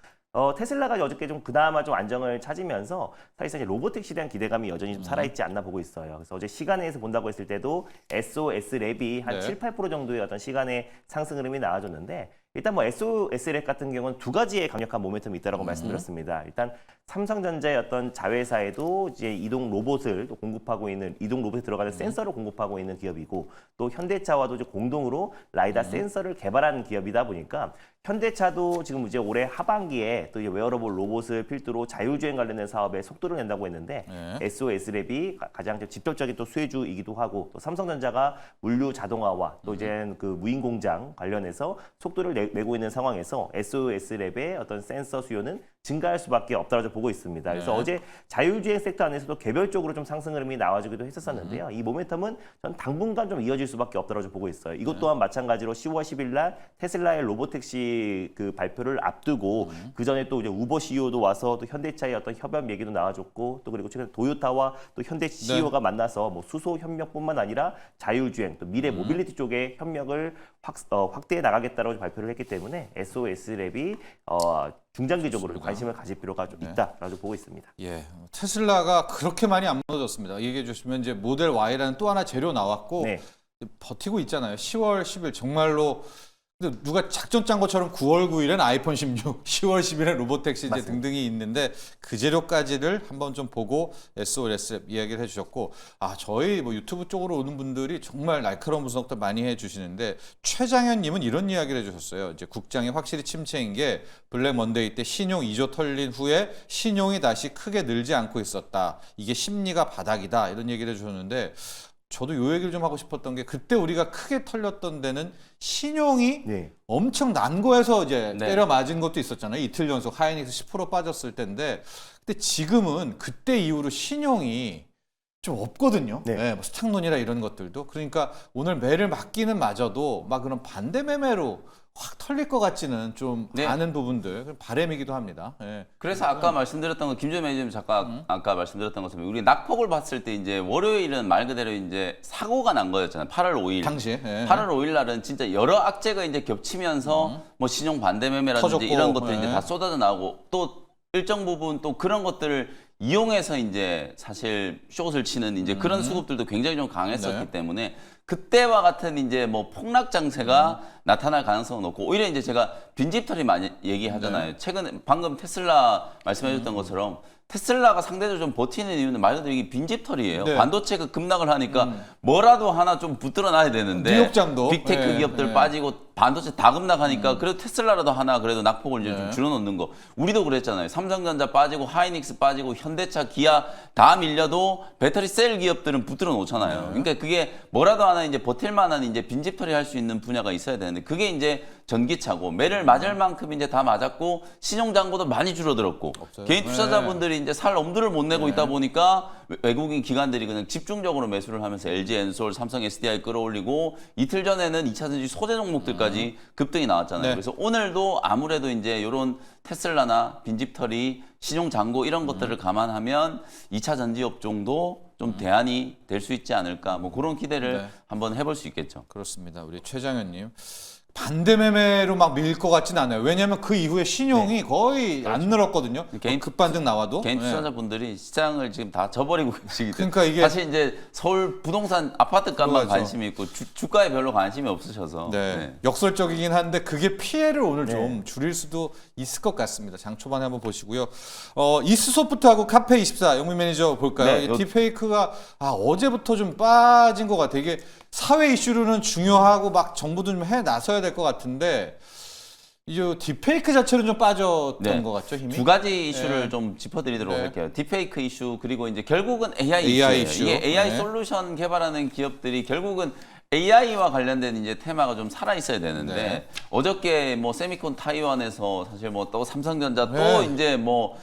테슬라가 어저께 좀 그나마 좀 안정을 찾으면서 사실상 이제 로보택시에 대한 기대감이 여전히 좀 살아있지 않나 보고 있어요. 그래서 어제 시간에서 본다고 했을 때도 SOS 랩이 한 네. 7, 8% 정도의 어떤 시간의 상승 흐름이 나와줬는데 일단 뭐 SOS 랩 같은 경우는 두 가지의 강력한 모멘텀이 있다고 말씀드렸습니다. 일단 삼성전자의 어떤 자회사에도 이제 이동 로봇을 또 공급하고 있는 이동 로봇에 들어가는 센서를 공급하고 있는 기업이고 또 현대차와도 이제 공동으로 라이다 센서를 개발하는 기업이다 보니까 현대차도 지금 이제 올해 하반기에 또 이제 웨어러블 로봇을 필두로 자율주행 관련된 사업에 속도를 낸다고 했는데 네. SOS 랩이 가장 직접적인 또 수혜주이기도 하고 또 삼성전자가 물류 자동화와 또 이제 그 무인 공장 관련해서 속도를 내고 있는 상황에서 SOS 랩의 어떤 센서 수요는 증가할 수밖에 없다고 보고 있습니다. 그래서 네. 어제 자율주행 섹터 안에서도 개별적으로 좀 상승 흐름이 나와주기도 했었었는데요. 이 모멘텀은 전 당분간 좀 이어질 수밖에 없다고 보고 있어요. 이것 또한 마찬가지로 10월 10일 날 테슬라의 로보택시 그 발표를 앞두고 그 전에 또 이제 우버 CEO도 와서 또 현대차의 어떤 협업 얘기도 나와줬고 또 그리고 최근에 도요타와 또 현대 CEO가 만나서 뭐 수소 협력뿐만 아니라 자율주행 또 미래 모빌리티 쪽에 협력을 확대해 나가겠다라고 발표를 했기 때문에 SOS랩이 중장기적으로 관심을 가질 필요가 좀 있다라고 보고 있습니다. 예, 테슬라가 그렇게 많이 안 무너졌습니다. 얘기해 주시면 이제 모델 Y라는 또 하나 재료 나왔고 네. 버티고 있잖아요. 10월 10일 정말로 근데 누가 작전 짠 것처럼 9월 9일엔 아이폰 16, 10월 10일엔 로보택시 이제 맞습니다. 등등이 있는데 그 재료까지를 한번 좀 보고 SOS 이야기를 해주셨고 저희 뭐 유튜브 쪽으로 오는 분들이 정말 날카로운 분석들 많이 해주시는데 최장현님은 이런 이야기를 해주셨어요. 이제 국장이 확실히 침체인 게 블랙 먼데이 때 신용 2조 털린 후에 신용이 다시 크게 늘지 않고 있었다. 이게 심리가 바닥이다 이런 얘기를 해주셨는데. 저도 요 얘기를 좀 하고 싶었던 게 그때 우리가 크게 털렸던 데는 신용이 네. 엄청 난 거에서 이제 네. 때려 맞은 것도 있었잖아요. 이틀 연속 하이닉스 10% 빠졌을 때인데 근데 지금은 그때 이후로 신용이 좀 없거든요. 네. 뭐 스탁론이라 이런 것들도. 그러니까 오늘 매를 맞기는 마저도 막 그런 반대 매매로 확 털릴 것 같지는 좀 네. 않은 부분들 바람이기도 합니다. 예. 그래서 아까 말씀드렸던 거 김주현 매니저님 잠깐 아까 말씀드렸던 것처럼 우리 낙폭을 봤을 때 이제 월요일은 말 그대로 이제 사고가 난 거였잖아요. 8월 5일. 당시에. 예. 8월 5일 날은 진짜 여러 악재가 이제 겹치면서 뭐 신용 반대 매매라든지 터졌고, 이런 것들이 이제 예. 다 쏟아져 나오고 또 일정 부분 또 그런 것들을 이용해서 이제 사실 숏을 치는 이제 그런 수급들도 굉장히 좀 강했었기 네. 때문에 그때와 같은 이제 뭐 폭락 장세가 나타날 가능성은 높고 오히려 이제 제가 빈집털이 많이 얘기하잖아요. 네. 최근에 방금 테슬라 말씀해줬던 것처럼 테슬라가 상대적으로 좀 버티는 이유는 말 그대로 이게 빈집털이에요. 네. 반도체가 급락을 하니까 뭐라도 하나 좀 붙들어 놔야 되는데 뉴욕장도. 빅테크 예, 기업들 예. 빠지고 반도체 다 급락하니까 그래도 테슬라라도 하나 그래도 낙폭을 이제 좀 줄여놓는 거. 우리도 그랬잖아요. 삼성전자 빠지고 하이닉스 빠지고 현대차, 기아 다 밀려도 배터리 셀 기업들은 붙들어 놓잖아요. 그러니까 그게 뭐라도 하나 이제 버틸 만한 이제 빈집털이 할 수 있는 분야가 있어야 되는데 그게 이제 전기차고 매를 맞을 만큼 이제 다 맞았고 신용 잔고도 많이 줄어들었고 없어요. 개인 투자자분들이 이제 살 엄두를 못 내고 있다 보니까 외국인 기관들이 그냥 집중적으로 매수를 하면서 LG 엔솔, 삼성 SDI 끌어올리고 이틀 전에는 2차전지 소재 종목들까지 급등이 나왔잖아요. 네. 그래서 오늘도 아무래도 이제 이런 테슬라나 빈집털이 신용 잔고 이런 것들을 감안하면 2차 전지 업종도 좀 대안이 될 수 있지 않을까 뭐 그런 기대를 네. 한번 해볼 수 있겠죠. 그렇습니다. 우리 최장현님. 반대 매매로 막 밀 것 같지는 않아요. 왜냐하면 그 이후에 신용이 거의 안 늘었거든요. 개인 급반등 나와도. 개인 예. 투자자분들이 시장을 지금 다 저버리고 계시기 때문에 그러니까 이게 사실 이제 서울 부동산 아파트 값만 그거죠. 관심이 있고 주가에 별로 관심이 없으셔서 네. 네. 역설적이긴 한데 그게 피해를 오늘 좀 줄일 수도 있을 것 같습니다. 장 초반에 한번 보시고요. 이스소프트하고 카페24 영민 매니저 볼까요? 네, 이 딥페이크가 어제부터 좀 빠진 것 같아요. 이게 사회 이슈로는 중요하고 막 정부도 좀 해 나서야 될 것 같은데 이제 딥페이크 자체는 좀 빠졌던 네. 것 같죠, 힘이? 두 가지 이슈를 네. 좀 짚어드리도록 네. 할게요. 딥페이크 이슈 그리고 이제 결국은 AI, AI 이슈예요. 이슈. 이게 AI 네. 솔루션 개발하는 기업들이 결국은 AI와 관련된 이제 테마가 좀 살아 있어야 되는데 네. 어저께 뭐 세미콘 타이완에서 사실 뭐 또 삼성전자 또 네. 이제 뭐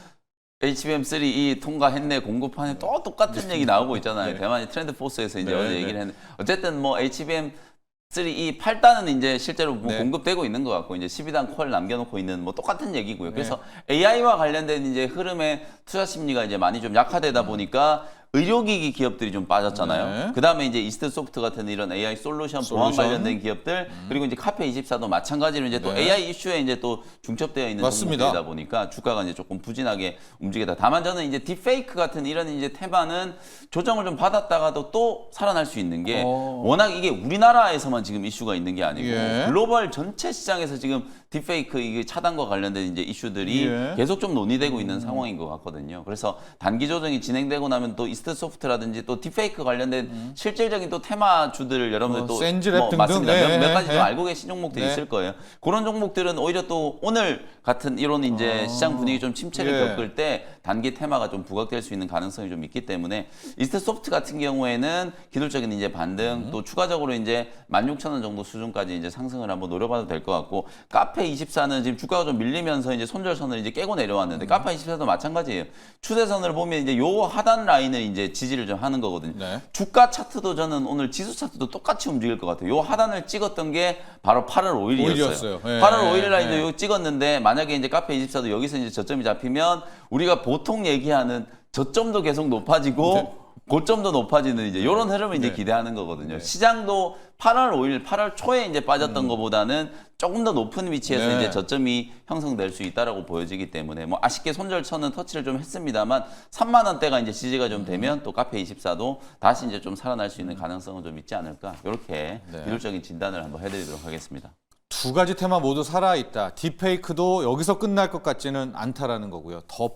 HBM3E 통과했네 공급하네 또 똑같은 얘기 나오고 있잖아요. 네. 대만이 트렌드 포스에서 이제 네, 어제 네. 얘기를 했는데 어쨌든 뭐 HBM3E 8단은 이제 실제로 뭐 네. 공급되고 있는 것 같고 이제 12단 콜 남겨놓고 있는 뭐 똑같은 얘기고요. 그래서 AI와 관련된 이제 흐름에 투자 심리가 이제 많이 좀 약화되다 보니까 의료기기 기업들이 좀 빠졌잖아요. 네. 그 다음에 이제 이스트 소프트 같은 이런 AI 솔루션 보안 관련된 기업들 그리고 이제 카페24도 마찬가지로 이제 또 네. AI 이슈에 이제 또 중첩되어 있는 맞습니다. 종목들이다 보니까 주가가 이제 조금 부진하게 움직이다. 다만 저는 이제 딥페이크 같은 이런 이제 테마는 조정을 좀 받았다가도 또 살아날 수 있는 게 워낙 이게 우리나라에서만 지금 이슈가 있는 게 아니고 예. 글로벌 전체 시장에서 지금 딥페이크 이게 차단과 관련된 이제 이슈들이 예. 계속 좀 논의되고 있는 상황인 것 같거든요. 그래서 단기 조정이 진행되고 나면 또 이스트 소프트라든지 또 딥페이크 관련된 실질적인 또 테마주들을 여러분들 또 센즈랩 등등. 맞습니다. 네, 몇 가지 네. 좀 알고 계신 종목들이 네. 있을 거예요. 그런 종목들은 오히려 또 오늘 같은 이런 이제 시장 분위기 좀 침체를 예. 겪을 때 단기 테마가 좀 부각될 수 있는 가능성이 좀 있기 때문에 이스트 소프트 같은 경우에는 기술적인 이제 반등 또 추가적으로 이제 16,000원 정도 수준까지 이제 상승을 한번 노려봐도 될 것 같고 카페 카페24는 지금 주가가 좀 밀리면서 이제 손절선을 이제 깨고 내려왔는데 카페24도 마찬가지예요. 추세선을 보면 이제 요 하단 라인을 이제 지지를 좀 하는 거거든요. 네. 주가 차트도 저는 오늘 지수 차트도 똑같이 움직일 것 같아요. 요 하단을 찍었던 게 바로 8월 5일이었어요. 네. 8월 5일 날 네. 이제 요 찍었는데 만약에 이제 카페24도 여기서 이제 저점이 잡히면 우리가 보통 얘기하는 저점도 계속 높아지고 고점도 높아지는 이제 이런 흐름을 이제 네. 기대하는 거거든요. 시장도 8월 5일, 8월 초에 이제 빠졌던 것보다는 조금 더 높은 위치에서 네. 이제 저점이 형성될 수 있다라고 보여지기 때문에 뭐 아쉽게 손절처는 터치를 좀 했습니다만 3만 원대가 이제 지지가 좀 되면 또 카페24도 다시 이제 좀 살아날 수 있는 가능성은 좀 있지 않을까 이렇게 네. 기술적인 진단을 한번 해드리도록 하겠습니다. 두 가지 테마 모두 살아있다. 딥페이크도 여기서 끝날 것 같지는 않다라는 거고요. 더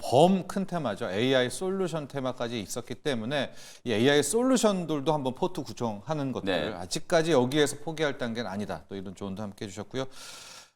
큰 테마죠. AI 솔루션 테마까지 있었기 때문에 이 AI 솔루션들도 한번 포트 구성하는 것들. 네. 아직까지 여기에서 포기할 단계는 아니다. 또 이런 조언도 함께 해주셨고요.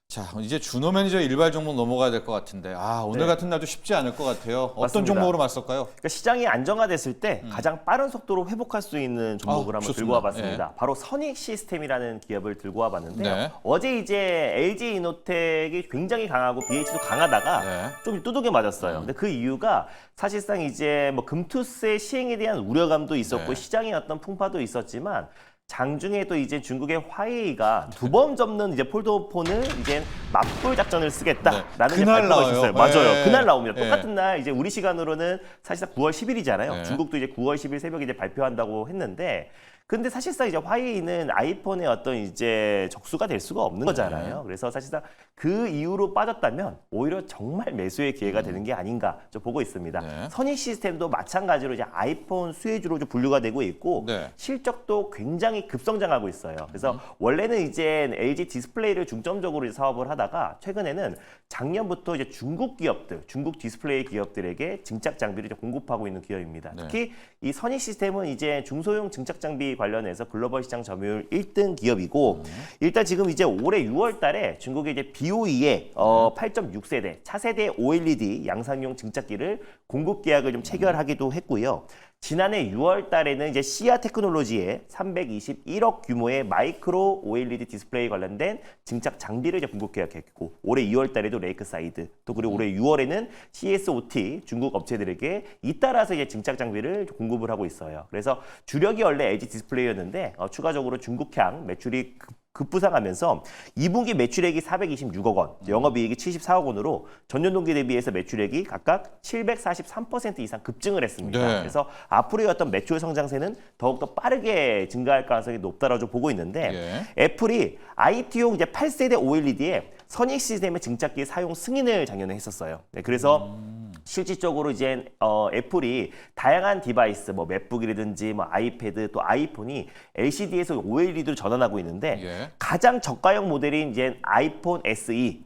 자, 이제 준호 매니저 일발 종목 넘어가야 될 것 같은데 오늘 네. 같은 날도 쉽지 않을 것 같아요. 어떤 맞습니다. 종목으로 맞설까요? 그러니까 시장이 안정화됐을 때 가장 빠른 속도로 회복할 수 있는 종목을 한번 좋습니다. 들고 와봤습니다. 바로 선익 시스템이라는 기업을 들고 와봤는데요. 네. 어제 이제 LG 이노텍이 굉장히 강하고 BH도 강하다가 네. 좀 두둑에 맞았어요. 근데 그 이유가 사실상 이제 뭐 금투세 시행에 대한 우려감도 있었고 네. 시장의 어떤 풍파도 있었지만 장중에 또 이제 중국의 화웨이가 두 번 접는 이제 폴더폰을 이제 맞불 작전을 쓰겠다라는 네. 이제 그날 발표가 나와요. 있었어요. 맞아요. 네. 그날 나옵니다. 네. 똑같은 날 이제 우리 시간으로는 사실상 9월 10일이잖아요. 네. 중국도 이제 9월 10일 새벽에 이제 발표한다고 했는데 근데 사실상 이제 화웨이는 아이폰의 어떤 이제 적수가 될 수가 없는 거잖아요. 그래서 사실상 그 이후로 빠졌다면 오히려 정말 매수의 기회가 되는 게 아닌가 좀 보고 있습니다. 네. 선익 시스템도 마찬가지로 이제 아이폰 수혜주로 좀 분류가 되고 있고 네. 실적도 굉장히 급성장하고 있어요. 그래서 원래는 이제 LG 디스플레이를 중점적으로 사업을 하다가 최근에는 작년부터 이제 중국 기업들, 중국 디스플레이 기업들에게 증착 장비를 이제 공급하고 있는 기업입니다. 네. 특히 이 선익 시스템은 이제 중소형 증착 장비 관련해서 글로벌 시장 점유율 1등 기업이고 일단 지금 이제 올해 6월 달에 중국의 이제 BOE의 8.6세대 차세대 OLED 양산용 증착기를 공급 계약을 좀 체결하기도 했고요. 지난해 6월 달에는 이제 시아 테크놀로지의 321억 규모의 마이크로 OLED 디스플레이 관련된 증착 장비를 이제 공급 계약했고 올해 2월 달에도 레이크사이드 또 그리고 올해 6월에는 CSOT 중국 업체들에게 잇따라서 이제 증착 장비를 공급을 하고 있어요. 그래서 주력이 원래 LG 디스플레이였는데 추가적으로 중국향 매출이 급부상하면서 2분기 매출액이 426억 원, 영업이익이 74억 원으로 전년 동기 대비해서 매출액이 각각 743% 이상 급증을 했습니다. 네. 그래서 앞으로의 어떤 매출 성장세는 더욱더 빠르게 증가할 가능성이 높다라고 보고 있는데 애플이 IT용 이제 8세대 OLED에 선익 시스템의 증착기 사용 승인을 작년에 했었어요. 네, 그래서 실질적으로 이제 애플이 다양한 디바이스, 뭐 맥북이라든지 뭐 아이패드 또 아이폰이 LCD에서 OLED로 전환하고 있는데 가장 저가형 모델인 이제 아이폰 SE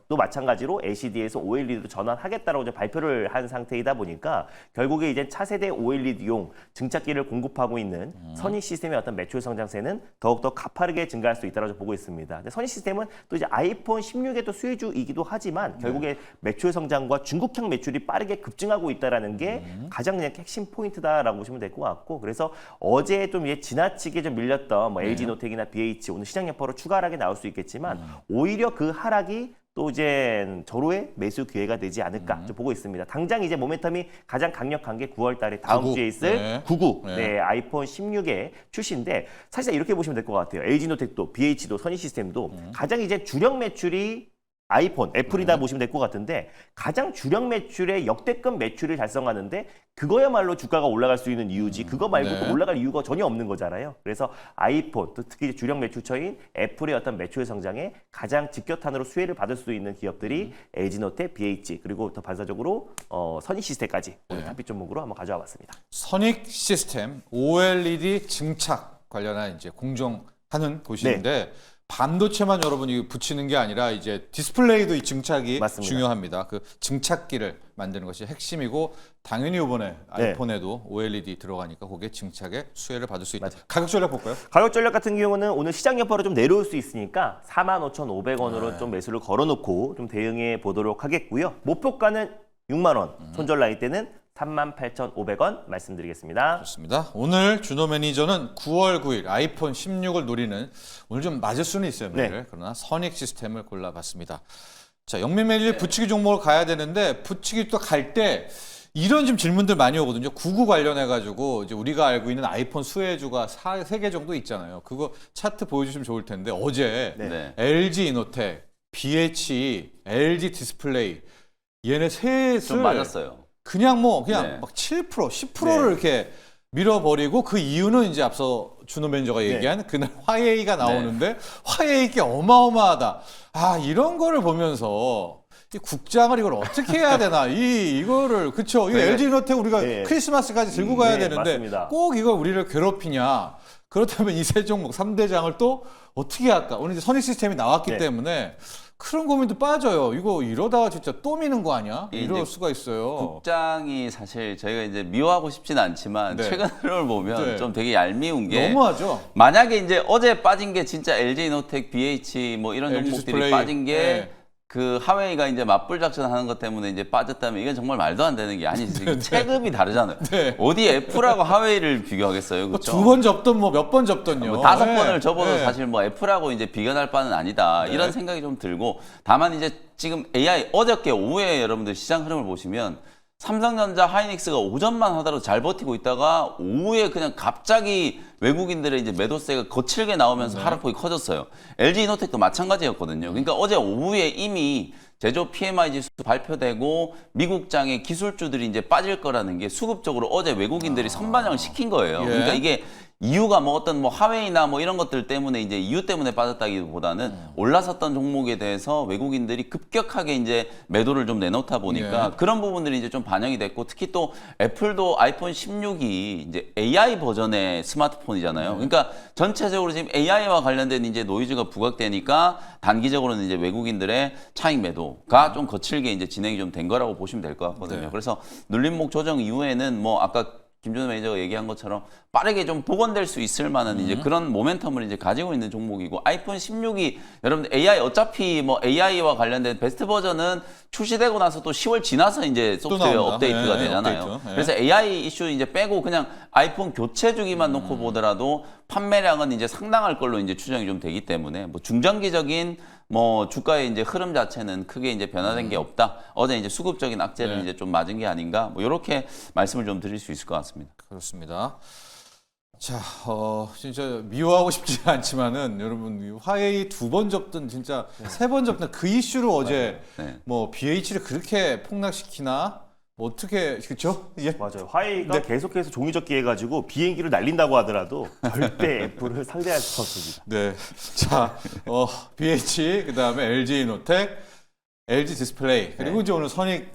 또 마찬가지로 LCD에서 OLED로 전환하겠다라고 이제 발표를 한 상태이다 보니까 결국에 이제 차세대 OLED용 증착기를 공급하고 있는 선익 시스템의 어떤 매출 성장세는 더욱더 가파르게 증가할 수 있다고 보고 있습니다. 근데 선익 시스템은 또 이제 아이폰 16의 또 수혜주이기도 하지만 결국에 매출 성장과 중국향 매출이 빠르게 급증하고 있다라는 게 가장 그냥 핵심 포인트다라고 보시면 될 것 같고 그래서 어제 좀 지나치게 좀 밀렸던 뭐 LG 노텍이나 BH 오늘 시장 여파로 추가 하락이 나올 수 있겠지만 오히려 그 하락이 또 이제 절호의 매수 기회가 되지 않을까 좀 보고 있습니다. 당장 이제 모멘텀이 가장 강력한 게 9월 달에 다음 99. 주에 있을 99 네. 아이폰 16의 출시인데 사실 이렇게 보시면 될 것 같아요. LG노텍도 BH도 선익시스템도 가장 이제 주력 매출이 아이폰, 애플이다 보시면 될 것 같은데 가장 주력 매출의 역대급 매출을 달성하는데 그거야말로 주가가 올라갈 수 있는 이유지 그거 말고 또 올라갈 이유가 전혀 없는 거잖아요. 그래서 아이폰, 또 특히 주력 매출처인 애플의 어떤 매출 성장에 가장 직격탄으로 수혜를 받을 수 있는 기업들이 LG노텍, BH 그리고 더 반사적으로 선익 시스템까지 오늘 탑픽 종목으로 한번 가져와 봤습니다. 선익 시스템 OLED 증착 관련한 이제 공정하는 곳인데 반도체만 여러분이 붙이는 게 아니라 이제 디스플레이도 이 증착이 맞습니다. 중요합니다. 그 증착기를 만드는 것이 핵심이고 당연히 이번에 아이폰에도 OLED 들어가니까 거기에 증착의 수혜를 받을 수 있다. 맞아요. 가격 전략 볼까요? 가격 전략 같은 경우는 오늘 시장 여파로 좀 내려올 수 있으니까 45,500원으로 좀 매수를 걸어놓고 좀 대응해 보도록 하겠고요. 목표가는 6만 원, 손절 나이 때는 38,500원 말씀드리겠습니다. 좋습니다. 오늘 준호 매니저는 9월 9일 아이폰 16을 노리는 오늘 좀 맞을 수는 있어요. 매일. 네. 그러나 선익 시스템을 골라봤습니다. 자, 영민 매니저 붙이기 종목을 가야 되는데 붙이기 또 갈 때 이런 좀 질문들 많이 오거든요. 99 관련해가지고 이제 우리가 알고 있는 아이폰 수혜주가 3개 정도 있잖아요. 그거 차트 보여주시면 좋을 텐데 어제 네. LG 이노텍, BHE, LG 디스플레이 얘네 셋을 좀 맞았어요. 그냥 네. 막 7%, 10%를 이렇게 밀어버리고 그 이유는 이제 앞서 준호 매니저가 얘기한 그날 화웨이가 나오는데 화웨이가 어마어마하다. 아, 이런 거를 보면서 이 국장을 이걸 어떻게 해야 되나 이거를 그쵸? 이 네. LG 이노텍 우리가 네. 크리스마스까지 들고 가야 네, 되는데 맞습니다. 꼭 이걸 우리를 괴롭히냐? 그렇다면 이 세 종목 3대장을 또 어떻게 할까? 오늘 이제 선익 시스템이 나왔기 네. 때문에 그런 고민도 빠져요. 이거 이러다가 진짜 또 미는 거 아니야? 이게 이럴 이제 수가 있어요. 국장이 사실 저희가 이제 미워하고 싶지는 않지만 네. 최근 흐름을 보면 네. 좀 되게 얄미운 게 너무하죠. 만약에 이제 어제 빠진 게 진짜 LG 이노텍, BH 뭐 이런 LG 종목들이 디스플레이. 빠진 게 네. 그 하웨이가 이제 맞불 작전하는 것 때문에 이제 빠졌다면 이건 정말 말도 안 되는 게 아니지. 체급이 다르잖아요. 네. 어디 애플하고 하웨이를 비교하겠어요, 그렇죠? 2번 접던 뭐 몇 번 접던요. 뭐 5번을 네. 접어도 네. 사실 뭐 애플하고 이제 비교할 바는 아니다. 네. 이런 생각이 좀 들고 다만 이제 지금 AI 어저께 오후에 여러분들 시장 흐름을 보시면 삼성전자, 하이닉스가 오전만 하더라도 잘 버티고 있다가 오후에 그냥 갑자기 외국인들의 이제 매도세가 거칠게 나오면서 하락폭이 커졌어요. LG 이노텍도 마찬가지였거든요. 그러니까 어제 오후에 이미 제조 PMI 지수 발표되고 미국장의 기술주들이 이제 빠질 거라는 게 수급적으로 어제 외국인들이 선반영을 시킨 거예요. 예. 그러니까 이게 이유가 뭐 어떤 뭐 하웨이나 뭐 이런 것들 때문에 이제 이유 때문에 빠졌다기보다는 올라섰던 종목에 대해서 외국인들이 급격하게 이제 매도를 좀 내놓다 보니까 예. 그런 부분들이 이제 좀 반영이 됐고 특히 또 애플도 아이폰 16이 이제 AI 버전의 스마트폰이잖아요. 그러니까 전체적으로 지금 AI와 관련된 이제 노이즈가 부각되니까 단기적으로는 이제 외국인들의 차익 매도가 좀 거칠게 이제 진행이 좀 된 거라고 보시면 될 것 같거든요. 네. 그래서 눌림목 조정 이후에는 뭐 아까 김준호 매니저가 얘기한 것처럼 빠르게 좀 복원될 수 있을 만한 이제 그런 모멘텀을 이제 가지고 있는 종목이고 아이폰 16이 여러분들 AI 어차피 뭐 AI와 관련된 베스트 버전은 출시되고 나서 또 10월 지나서 이제 소프트웨어 나옵니다. 업데이트가 네, 되잖아요. 업데이트. 네. 그래서 AI 이슈 이제 빼고 그냥 아이폰 교체 주기만 놓고 보더라도 판매량은 이제 상당할 걸로 이제 추정이 좀 되기 때문에 뭐 중장기적인 뭐 주가의 이제 흐름 자체는 크게 이제 변화된 게 없다. 어제 이제 수급적인 악재를 네. 이제 좀 맞은 게 아닌가. 뭐 이렇게 말씀을 좀 드릴 수 있을 것 같습니다. 그렇습니다. 자, 진짜 미워하고 싶지 않지만은 여러분 이 화웨이 2번 접든 진짜 3번 접든 그 이슈로 어제 네. 뭐 BH를 그렇게 폭락시키나 뭐 어떻게 그렇죠? 예. 맞아요. 화웨이가 네. 계속해서 종이접기 해가지고 비행기를 날린다고 하더라도 절대 애플을 상대할 수 없습니다. 네. 자, BH 그다음에 LG 이노텍, LG 디스플레이 그리고 네. 이제 오늘 선익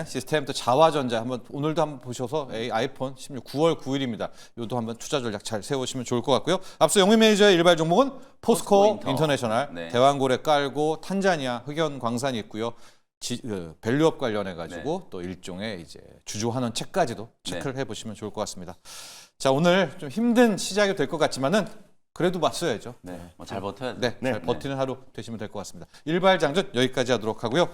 시스템 또 자화전자 한번 오늘도 한번 보셔서 아이폰 16 9월 9일입니다. 이것도 한번 투자 전략 잘 세우시면 좋을 것 같고요. 앞서 영민 매니저의 일발 종목은 포스코 인터내셔널, 네. 대왕고래 깔고 탄자니아 흑연 광산이 있고요. 밸류업 관련해 가지고 또 일종의 이제 주주환원 책까지도 체크를 해보시면 좋을 것 같습니다. 자, 오늘 좀 힘든 시작이 될 것 같지만은 그래도 맞서야죠. 네. 뭐 잘 버텨야 돼요. 네, 네. 잘 버티는 하루 되시면 될 것 같습니다. 일발 장전 여기까지 하도록 하고요.